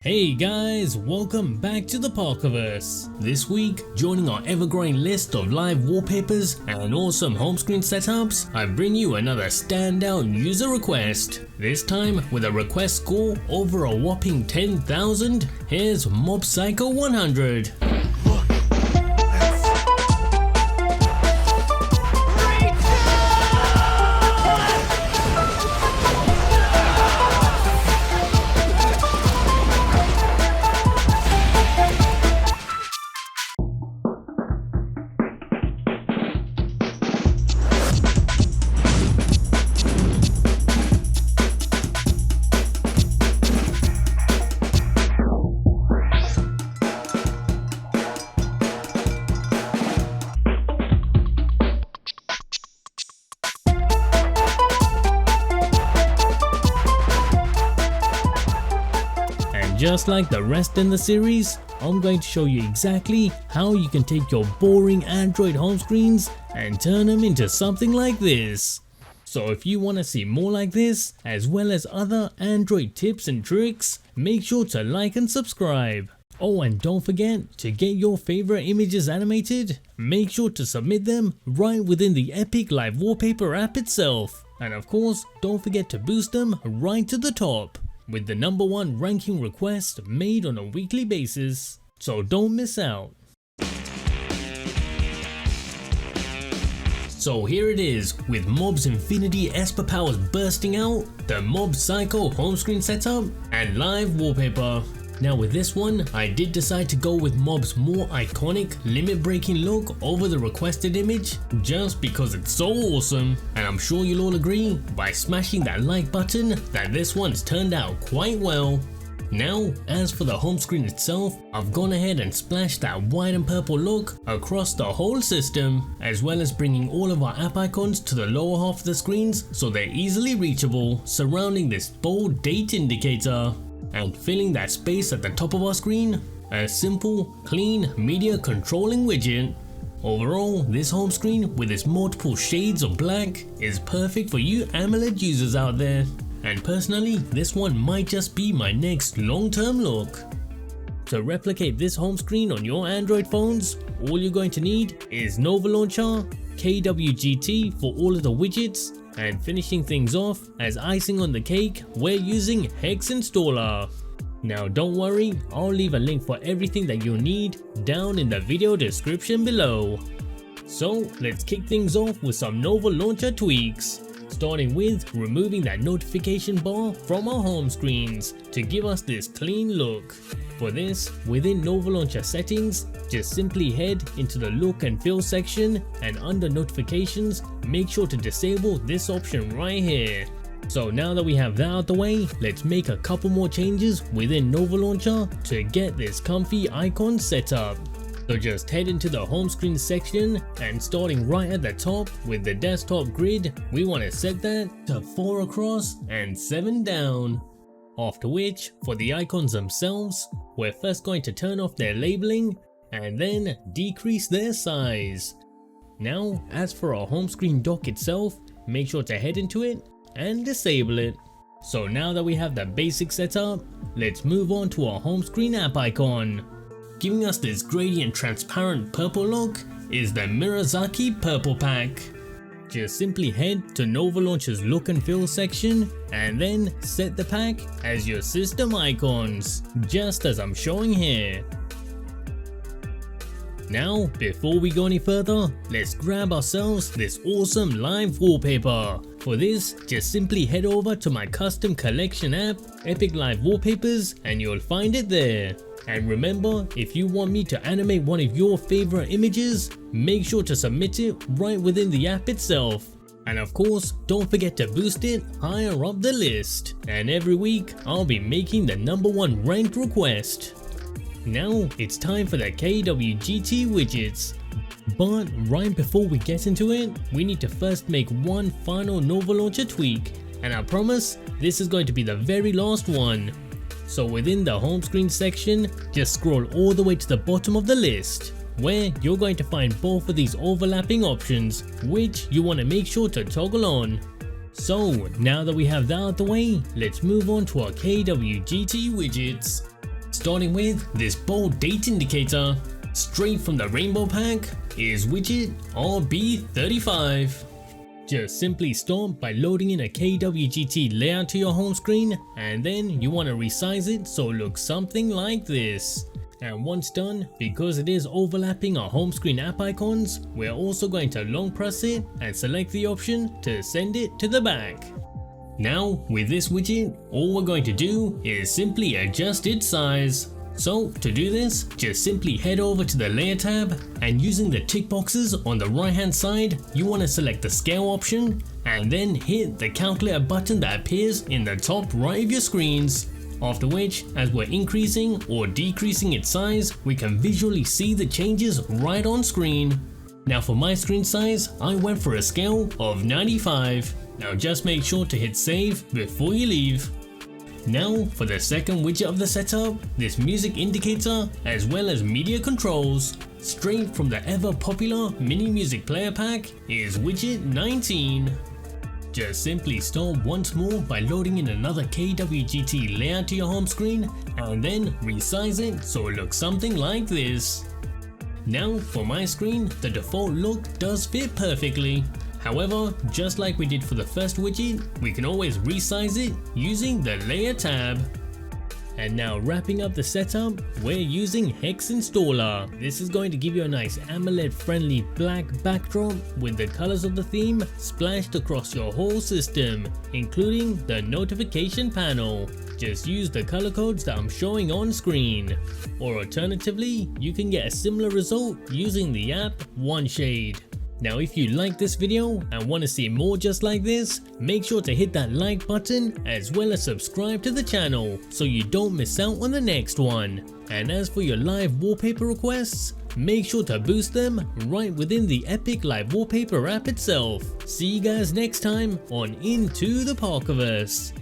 Hey guys, welcome back to the Parkerverse. This week, joining our ever-growing list of live wallpapers and awesome home screen setups, I bring you another standout user request. This time with a request score over a whopping 10,000, here's Mob Psycho 100. Just like the rest in the series, I'm going to show you exactly how you can take your boring Android home screens and turn them into something like this. So if you want to see more like this, as well as other Android tips and tricks, make sure to like and subscribe. Oh, and don't forget to get your favorite images animated. Make sure to submit them right within the Epic Live Wallpaper app itself. And of course, don't forget to boost them right to the top, with the #1 ranking request made on a weekly basis, so don't miss out. So here it is, with Mob's Infinity Esper powers bursting out, the Mob Psycho home screen setup and live wallpaper. Now with this one, I did decide to go with Mob's more iconic limit breaking look over the requested image, just because it's so awesome, and I'm sure you'll all agree by smashing that like button that this one's turned out quite well. Now, as for the home screen itself, I've gone ahead and splashed that white and purple look across the whole system, as well as bringing all of our app icons to the lower half of the screens so they're easily reachable, surrounding this bold date indicator. And filling that space at the top of our screen, a simple, clean media controlling widget. Overall, this home screen with its multiple shades of black is perfect for you AMOLED users out there. And personally, this one might just be my next long-term look. To replicate this home screen on your Android phones, all you're going to need is Nova Launcher, KWGT for all of the widgets, and finishing things off as icing on the cake, we're using Hex Installer. Now don't worry, I'll leave a link for everything that you'll need down in the video description below. So let's kick things off with some Nova Launcher tweaks, starting with removing that notification bar from our home screens to give us this clean look. For this, within Nova Launcher settings, just simply head into the look and feel section, and under notifications, make sure to disable this option right here. So now that we have that out the way, let's make a couple more changes within Nova Launcher to get this comfy icon set up. So just head into the home screen section, and starting right at the top with the desktop grid, we want to set that to 4 across and 7 down. After which, for the icons themselves, we're first going to turn off their labeling and then decrease their size. Now, as for our home screen dock itself, make sure to head into it and disable it. So now that we have the basic setup, let's move on to our home screen app icon. Giving us this gradient transparent purple look is the Mirazaki Purple Pack. Just simply head to Nova Launcher's look and feel section and then set the pack as your system icons, just as I'm showing here. Now, before we go any further, let's grab ourselves this awesome live wallpaper. For this, just simply head over to my custom collection app, Epic Live Wallpapers, and you'll find it there. And remember, if you want me to animate one of your favorite images, make sure to submit it right within the app itself. And of course, don't forget to boost it higher up the list. And every week, I'll be making the #1 ranked request. Now, it's time for the KWGT widgets. But right before we get into it, we need to first make one final Nova Launcher tweak. And I promise, this is going to be the very last one. So within the home screen section, just scroll all the way to the bottom of the list, where you're going to find both of these overlapping options, which you want to make sure to toggle on. So now that we have that out the way, let's move on to our KWGT widgets. Starting with this bold date indicator, straight from the rainbow pack is widget RB35. Just simply start by loading in a KWGT layout to your home screen, and then you want to resize it so it looks something like this. And once done, because it is overlapping our home screen app icons, we're also going to long press it and select the option to send it to the back. Now with this widget, all we're going to do is simply adjust its size. So to do this, just simply head over to the layer tab, and using the tick boxes on the right hand side, you want to select the scale option and then hit the calculator button that appears in the top right of your screens. After which, as we're increasing or decreasing its size, we can visually see the changes right on screen. Now for my screen size, I went for a scale of 95. Now just make sure to hit save before you leave. Now for the second widget of the setup, this music indicator as well as media controls. Straight from the ever popular mini music player pack is widget 19. Just simply start once more by loading in another KWGT layout to your home screen and then resize it so it looks something like this. Now for my screen, the default look does fit perfectly. However, just like we did for the first widget, we can always resize it using the layer tab. And now wrapping up the setup, we're using Hex Installer. This is going to give you a nice AMOLED friendly black backdrop with the colors of the theme splashed across your whole system, including the notification panel. Just use the color codes that I'm showing on screen. Or alternatively, you can get a similar result using the app OneShade. Now if you like this video and want to see more just like this, make sure to hit that like button as well as subscribe to the channel so you don't miss out on the next one. And as for your live wallpaper requests, make sure to boost them right within the Epic Live Wallpaper app itself. See you guys next time on Into the Parkerverse.